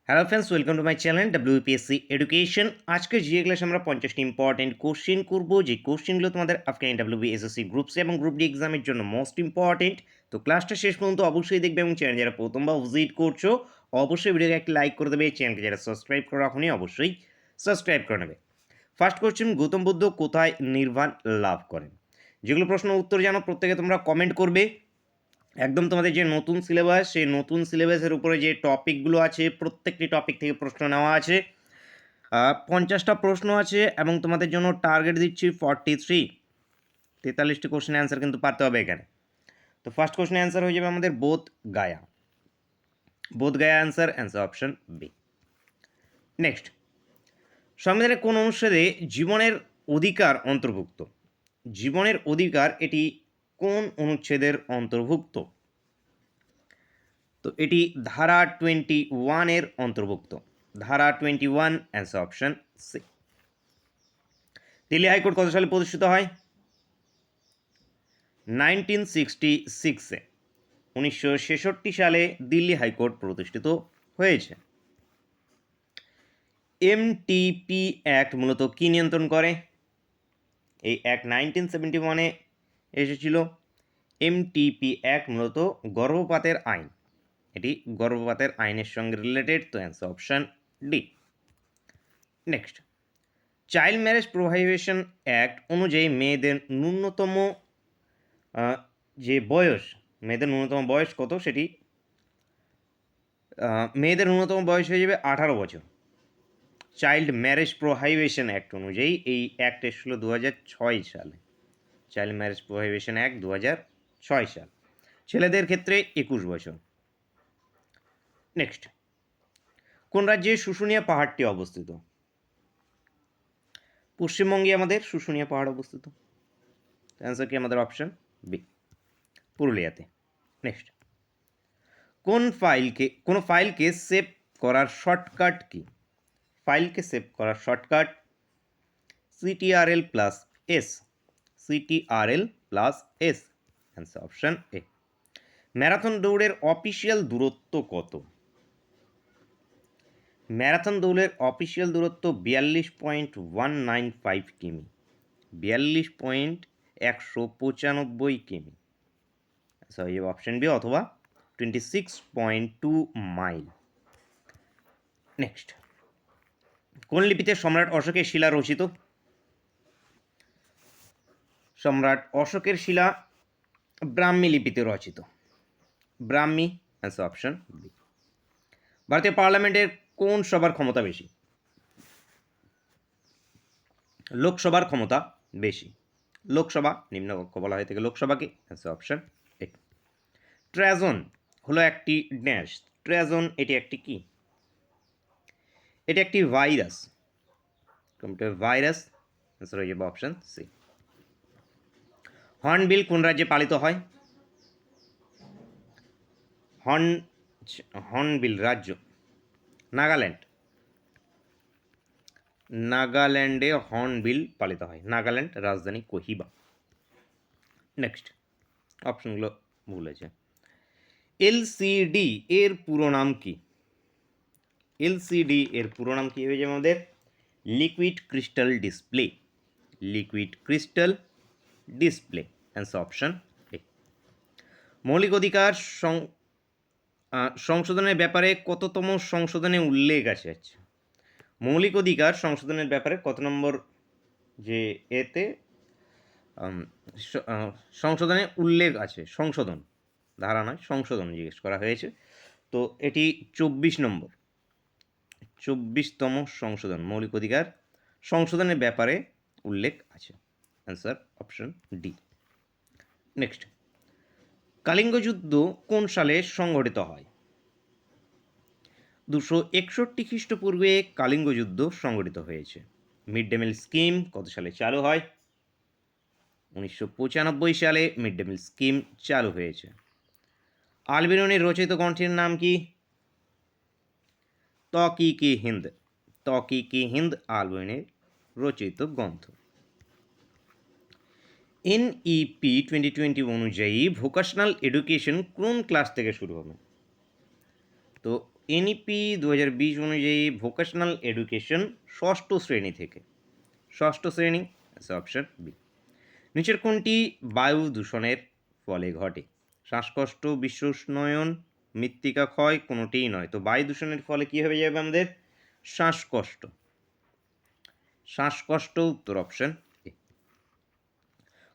Hello friends, welcome to my channel WPSC education. আজকে GA ক্লাসে আমরা 50টি ইম্পর্টেন্ট কোশ্চেন করব, যে কোশ্চেনগুলো তোমাদের আপকামিং ডাব্লিউবিএসএসসি গ্রুপ সি এবং গ্রুপ ডি এক্সামের জন্য মোস্ট ইম্পর্টেন্ট। তো ক্লাসটা শেষ পর্যন্ত অবশ্যই দেখবে এবং চ্যানেল যারা প্রথমবার ভিজিট করছো অবশ্যই ভিডিওকে একটা লাইক করে দেবে। চ্যানেলকে যারা সাবস্ক্রাইব করে রাখুনি অবশ্যই সাবস্ক্রাইব করে নেবে। ফার্স্ট কোশ্চেন, গৌতম বুদ্ধ কোথায় নির্বাণ লাভ করেন? যেগুলো প্রশ্ন উত্তর জানো প্রত্যেকে তোমরা কমেন্ট করবে। একদম তোমাদের যে নতুন সিলেবাস, সেই নতুন সিলেবাসের উপরে যে টপিকগুলো আছে প্রত্যেকটি টপিক থেকে প্রশ্ন নেওয়া আছে। 50টা প্রশ্ন আছে এবং তোমাদের জন্য টার্গেট দিচ্ছি 43টি কোশ্চেন অ্যান্সার কিন্তু পারতে হবে এখানে। তো ফার্স্ট কোশ্চেন অ্যান্সার হয়ে যাবে আমাদের Bodh Gaya. Bodh Gaya answer option B. Next, সংবিধানের কোন অনুচ্ছেদে জীবনের অধিকার অন্তর্ভুক্ত? জীবনের অধিকার এটি কোন অনুচ্ছেদের অন্তর্ভুক্ত? তো এটি ধারা 21 অন্তর্ভুক্ত। ধারা 21 answer option C. Delhi high court কত সালে প্রতিষ্ঠিত হয়? 1966-এ 1966 সালে দিল্লি হাইকোর্ট প্রতিষ্ঠিত হয়েছে। এমটিপি অ্যাক্ট মূলত কী নিয়ন্ত্রণ করে? এই অ্যাক্ট 1971-এ এসেছিল। এমটিপি অ্যাক্ট মূলত গর্ভপাতের আইন, এটি গর্ভপাতের আইনের সঙ্গে রিলেটেড। তো answer option D. Next, child marriage prohibition act অনুযায়ী মেয়েদের ন্যূনতম যে বয়স, মেয়েদের ন্যূনতম বয়স কত? সেটি মেয়েদের ন্যূনতম বয়স হয়ে যাবে 18 বছর। চাইল্ড ম্যারেজ প্রোহিবিশন অ্যাক্ট অনুযায়ী এই অ্যাক্ট এসেছিল 2006 সালে। চাইল্ড ম্যারেজ প্রোহিবিশন অ্যাক্ট 2006 সাল। ছেলেদের ক্ষেত্রে 21 বছর। নেক্সট, কোন রাজ্যে শুশুনিয়া পাহাড়টি অবস্থিত? পশ্চিমবঙ্গে আমাদের শুশুনিয়া পাহাড় অবস্থিত। অ্যান্সার কি আমাদের অপশন বি, পুরুলিয়াতে। নেক্সট, কোনো ফাইলকে সেভ করার শর্টকাট কি? ফাইলকে সেভ করার shortcut CTRL plus S. CTRL plus S, answer option A. Marathon দৌড়ের অফিসিয়াল দূরত্ব কত? ম্যারাথন দৌড়ের অফিসিয়াল দূরত্ব 42.195 কিমি। 42.195 কিমি। সরি, অপশন বি অথবা 26.2 মাইল। নেক্সট, কোন লিপিতে সম্রাট অশোকের শিলা রচিত? সম্রাট অশোকের শিলা ব্রাহ্মী লিপিতে রচিত। ব্রাহ্মী, অ্যান্সার অপশন বি। ভারতীয় পার্লামেন্টের কোন সভার ক্ষমতা বেশি? লোকসভার ক্ষমতা বেশি। লোকসভা নিম্নকক্ষ বলা হয়ে থাকে লোকসভাকে। Answer option A. ট্রাজন হলো একটি ড্যাশ। ট্রাজন এটি একটি কি? এটি একটি ভাইরাস। Computer virus. অ্যান্সার হয়ে যাবে অপশন সি। হর্নবিল কোন রাজ্যে পালিত হয়? হর্নবিল রাজ্য নাগাল্যান্ড। নাগাল্যান্ডে হর্নবিল পালিত হয়। নাগাল্যান্ড, রাজধানী কোহিমা। নেক্সট, অপশনগুলো ভুল আছে। এলসিডি এর পুরো নাম কি? এলসিডি এর পুরো নাম কি হয়ে যাবে আমাদের? Liquid crystal display. Liquid crystal display, answer option A. মৌলিক অধিকার সংশোধনের ব্যাপারে কততম সংশোধনে উল্লেখ আছে? মৌলিক অধিকার সংশোধনের ব্যাপারে কত নম্বর যে এতে সংশোধনে উল্লেখ আছে? সংশোধন, ধারা নয়, সংশোধন জিজ্ঞেস করা হয়েছে। তো এটি 24 নম্বর, 24তম সংশোধন মৌলিক অধিকার সংশোধনের ব্যাপারে উল্লেখ আছে। Answer option D. নেক্সট, কালিঙ্গ যুদ্ধ কোন সালে সংঘটিত হয়? 261 খ্রিস্টপূর্বে কালিঙ্গ যুদ্ধ সংঘটিত হয়েছে। মিড ডে মিল স্কিম কত সালে চালু হয়? 1995 সালে মিড ডে মিল স্কিম চালু হয়েছে। আলবেরুনির রচিত গ্রন্থের নাম কি? তকিকি হিন্দ। তকিকি হিন্দ আলবেরুনির রচিত গ্রন্থ। NEP 2020 অনুযায়ী ভোকেশনাল এডুকেশন কোন ক্লাস থেকে শুরু হবে? তো এনইপি 2020 অনুযায়ী ভোকেশনাল এডুকেশন ষষ্ঠ শ্রেণী থেকে, ষষ্ঠ শ্রেণী, অপশন বি। নিচের কোনটি বায়ু দূষণের ফলে ঘটে? শ্বাসকষ্ট, বিশ্ব উষ্ণায়ন, মৃত্তিকা ক্ষয়, কোনোটিই নয়। তো বায়ু দূষণের ফলে কী হয়ে যাবে আমাদের? শ্বাসকষ্ট, শ্বাসকষ্ট উত্তর, অপশন এ।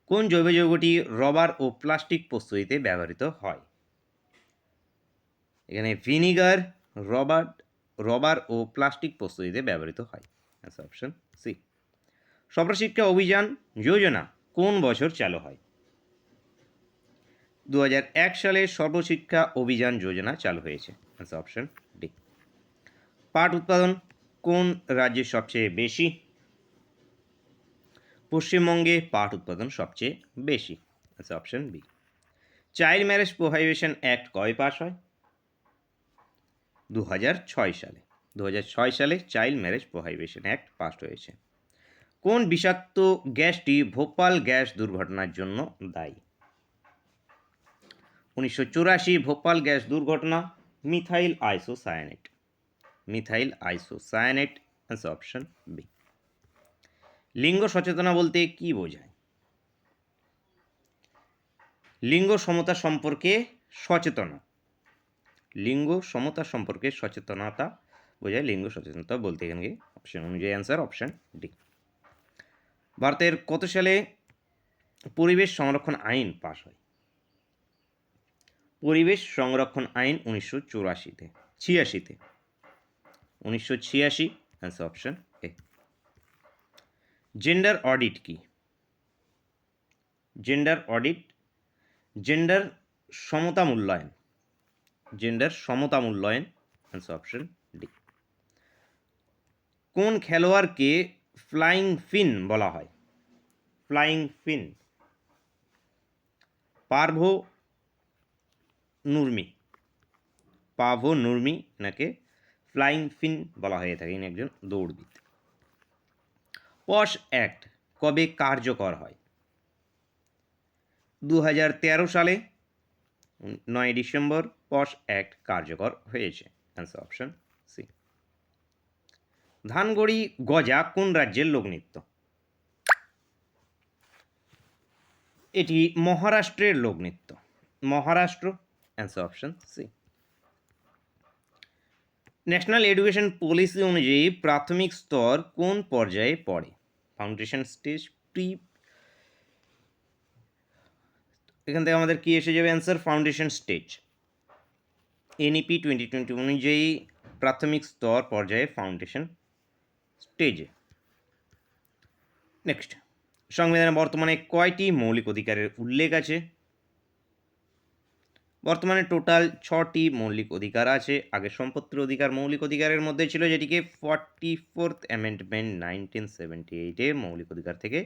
কোন জৈব যৌগটি রবার ও প্লাস্টিক প্রস্তুতিতে ব্যবহৃত হয়? এখানে ভিনিগার, রবার ও প্লাস্টিক প্রস্তুতিতে ব্যবহৃত হয়, অপশন সি। সর্বশিক্ষা অভিযান যোজনা কোন বছর চালু হয়? 2001 সালে সর্বশিক্ষা অভিযান যোজনা চালু হয়েছে, অপশন ডি। পাট উৎপাদন কোন রাজ্যে সবচেয়ে বেশি? পশ্চিমবঙ্গে পাট উৎপাদন সবচেয়ে বেশি, option B. Child marriage prohibition act কবে পাস হয়? 2006 সালে। 2006 সালে child marriage prohibition act pass হয়েছে। কোন বিষাক্ত গ্যাসটি ভোপাল গ্যাস দুর্ঘটনার জন্য দায়ী? 1984 ভোপাল গ্যাস দুর্ঘটনা, methyl isocyanate, methyl isocyanate, option B. লিঙ্গ সচেতনা বলতে কি বোঝায়? লিঙ্গ সমতা সম্পর্কে সচেতনা, লিঙ্গ সমতা সম্পর্কে সচেতনতা বোঝায় লিঙ্গ সচেতনতা বলতে। এখানে অপশন অনুযায়ী অ্যান্সার অপশন ডি। ভারতের কত সালে পরিবেশ সংরক্ষণ আইন পাস হয়? পরিবেশ সংরক্ষণ আইন 1984-তে, 86-তে, 1986, answer option A. Gender audit কি? জেন্ডার অডিট, জেন্ডার সমতা মূল্যায়ন, জেন্ডার সমতা মূল্যায়ন, অ্যান্সার অপশন ডি। কোন খেলোয়াড়কে ফ্লাইং ফিন বলা হয়? ফ্লাইং ফিন, পার্ভো নুরমি, পাভো নুরমি নাকি ফ্লাইং ফিন বলা হয়ে থাকে। ইনি একজন দৌড়বিদ। পশ অ্যাক্ট কবে কার্যকর হয়? 2013 সালে 9 ডিসেম্বর পশ অ্যাক্ট কার্যকর হয়েছে, অ্যান্সার অপশন সি। ধানগড়ি গজা কোন রাজ্যের লোকনৃত্য? এটি মহারাষ্ট্রের লোকনৃত্য, Maharashtra, answer option C. National education policy অনুযায়ী প্রাথমিক স্তর কোন পর্যায়ে পড়ে? ফাউন্ডেশন স্টেজ, প্রি, এখান থেকে আমাদের কি এসে যাবে অ্যান্সার? Foundation stage. এনইপি 2020 অনুযায়ী প্রাথমিক স্তর পর্যায়ে ফাউন্ডেশন স্টেজে। নেক্সট, সংবিধানে বর্তমানে কয়টি মৌলিক অধিকারের উল্লেখ আছে? বর্তমানে টোটাল 6টি মৌলিক অধিকার আছে। আগে সম্পত্তির অধিকার মৌলিক অধিকারের মধ্যে ছিল, যেটিকে 44th অ্যামেন্ডমেন্ট 1978-এ মৌলিক অধিকার থেকে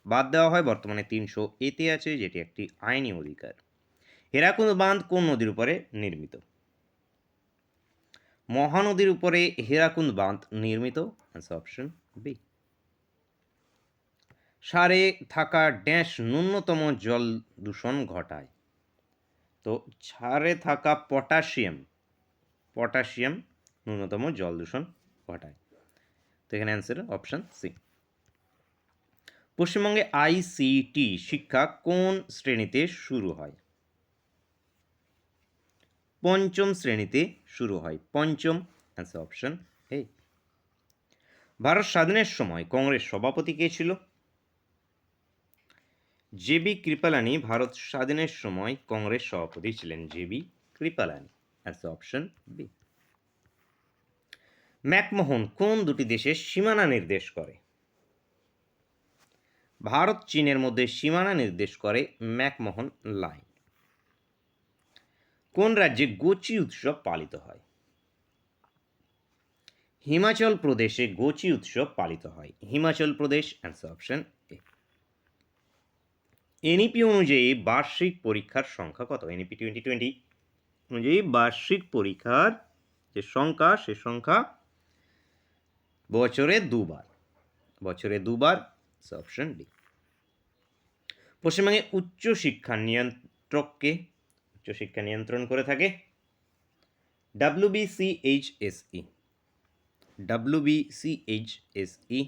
বাদ দেওয়া হয়। বর্তমানে 300A-তে আছে, যেটি একটি আইনি অধিকার। হীরাকুন্দ বাঁধ কোন নদীর উপরে নির্মিত? মহানদীর উপরে হীরাকুন্দ বাঁধ নির্মিত, অ্যান্সার অপশন বি। সারে থাকা ড্যাশ ন্যূনতম জল দূষণ ঘটায়? তো সারে থাকা পটাশিয়াম, পটাশিয়াম ন্যূনতম জল দূষণ ঘটায়। তো এখানে অ্যান্সার অপশন সি। পশ্চিমবঙ্গে আইসিটি শিক্ষা কোন শ্রেণীতে শুরু হয়? পঞ্চম শ্রেণীতে শুরু হয়, পঞ্চম, অ্যান্সার অপশন এ। ভারত স্বাধীনের সময় কংগ্রেস সভাপতি কে ছিল? জেবি কৃপালানি ভারত স্বাধীনের সময় কংগ্রেস সভাপতি ছিলেন, JB Kripalani, answer option B. McMahon কোন দুটি দেশের সীমানা নির্দেশ করে? ভারত চীনের মধ্যে সীমানা নির্দেশ করে ম্যাকমোহন লাইন। কোন রাজ্যে গোচি উৎসব পালিত হয়? হিমাচল প্রদেশে গোচি উৎসব পালিত হয়, Himachal Pradesh, answer option A. NEP অনুযায়ী বার্ষিক পরীক্ষার সংখ্যা কত? এনইপি 2020 অনুযায়ী বার্ষিক পরীক্ষার যে সংখ্যা, সে সংখ্যা বছরে দুবার, বছরে দুবার, অপশন ডি। পশ্চিমবঙ্গে উচ্চশিক্ষা নিয়ন্ত্রককে, উচ্চশিক্ষা নিয়ন্ত্রণ করে থাকে WBCHSE, WBCHSE,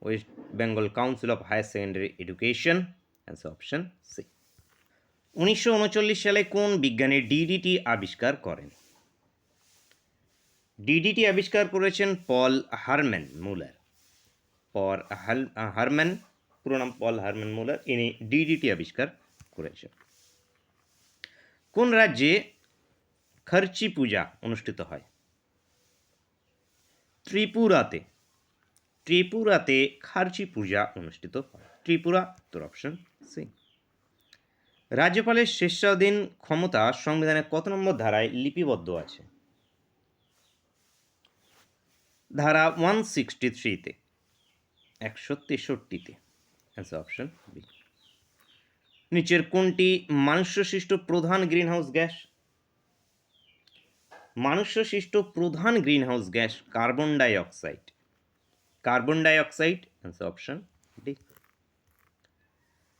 West Bengal council of higher secondary education, answer option C. 1939 সালে কোন বিজ্ঞানী ডিডিটি আবিষ্কার করেন? ডিডিটি আবিষ্কার করেছেন পল হারম্যান মুলার। হারম্যান, পুরো নাম পল হারম্যান মুলার, ইনি ডিডিটি আবিষ্কার করেছেন। কোন রাজ্যে খরচি পূজা অনুষ্ঠিত হয়? ত্রিপুরাতে। ত্রিপুরাতে খার্চি পূজা অনুষ্ঠিত হয়। ত্রিপুরা, তোর অপশন সি। রাজ্যপালের শেষাধীন ক্ষমতা সংবিধানের কত নম্বর ধারায় লিপিবদ্ধ আছে? ধারা 163-তে, 163-তে, অ্যান্সার অপশন বি। নিচের কোনটি মানুষ্যসৃষ্ট প্রধান গ্রিনহাউস গ্যাস? মানুষ্যসৃষ্ট প্রধান greenhouse gas carbon die oxide. Carbon die oxide, answer option D.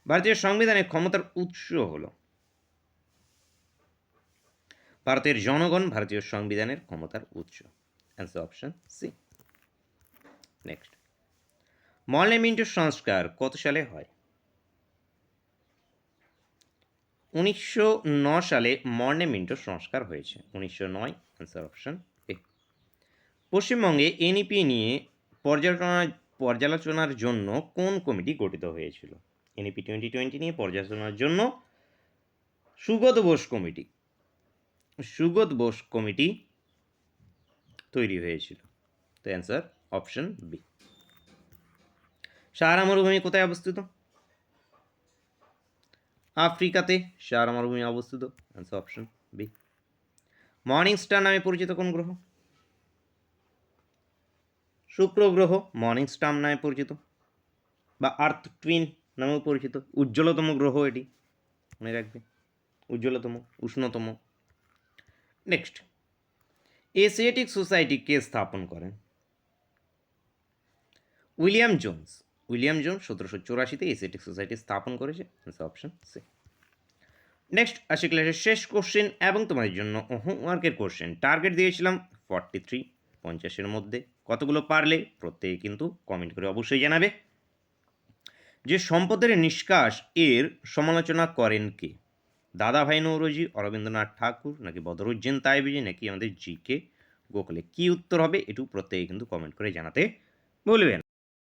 ভারতীয় সংবিধানের ক্ষমতার উৎস হল? ভারতের জনগণ ভারতীয় সংবিধানের ক্ষমতার উৎস, answer option C. Next, Morley Minto সংস্কার কত সালে হয়? 1909 সালে মর্নে মিন্টো সংস্কার হয়েছে, 1909, অ্যান্সার অপশন এ। পশ্চিমবঙ্গে এনইপি নিয়ে পর্যালোচনার জন্য কোন কমিটি গঠিত হয়েছিল? এনইপি 2020 নিয়ে পর্যালোচনার জন্য সুগত বোস কমিটি, সুগত বোস কমিটি তৈরি হয়েছিল, তো অ্যান্সার অপশন বি। সাহারা মরুভূমি কোথায় অবস্থিত? আফ্রিকাতে সাহারা মরুভূমি অবস্থিত, answer option B. Morning star নামে পরিচিত কোন গ্রহ? শুক্র গ্রহ মর্নিং স্টার নামে পরিচিত, বা আর্থ টুইন নামেও পরিচিত। উজ্জ্বলতম গ্রহ এটি, মনে রাখবে, উজ্জ্বলতম, উষ্ণতম। নেক্সট, এশিয়াটিক সোসাইটি কে স্থাপন করেন? William Jones. উইলিয়াম জোন্স 1784-তে এশিয়াটিক সোসাইটি স্থাপন করেছে, অ্যান্সার অপশন সি। নেক্সট আসি ক্লাসের শেষ কোশ্চেন এবং তোমাদের জন্য হোমওয়ার্কের কোশ্চেন। টার্গেট দিয়েছিলাম 43, 50-এর মধ্যে। কতগুলো পারলে প্রত্যেকে কিন্তু কমেন্ট করে অবশ্যই জানাবে। যে সম্পদের নিষ্কাশ এর সমালোচনা করেন কে? দাদাভাই নৌরোজি, অরবিন্দ্রনাথ ঠাকুর, নাকি বদরুদ্দিন তাইবিজি, নাকি আমাদের জি কে গোখলে? কি উত্তর হবে একটু প্রত্যেকে কিন্তু কমেন্ট করে জানাতে বলবেন।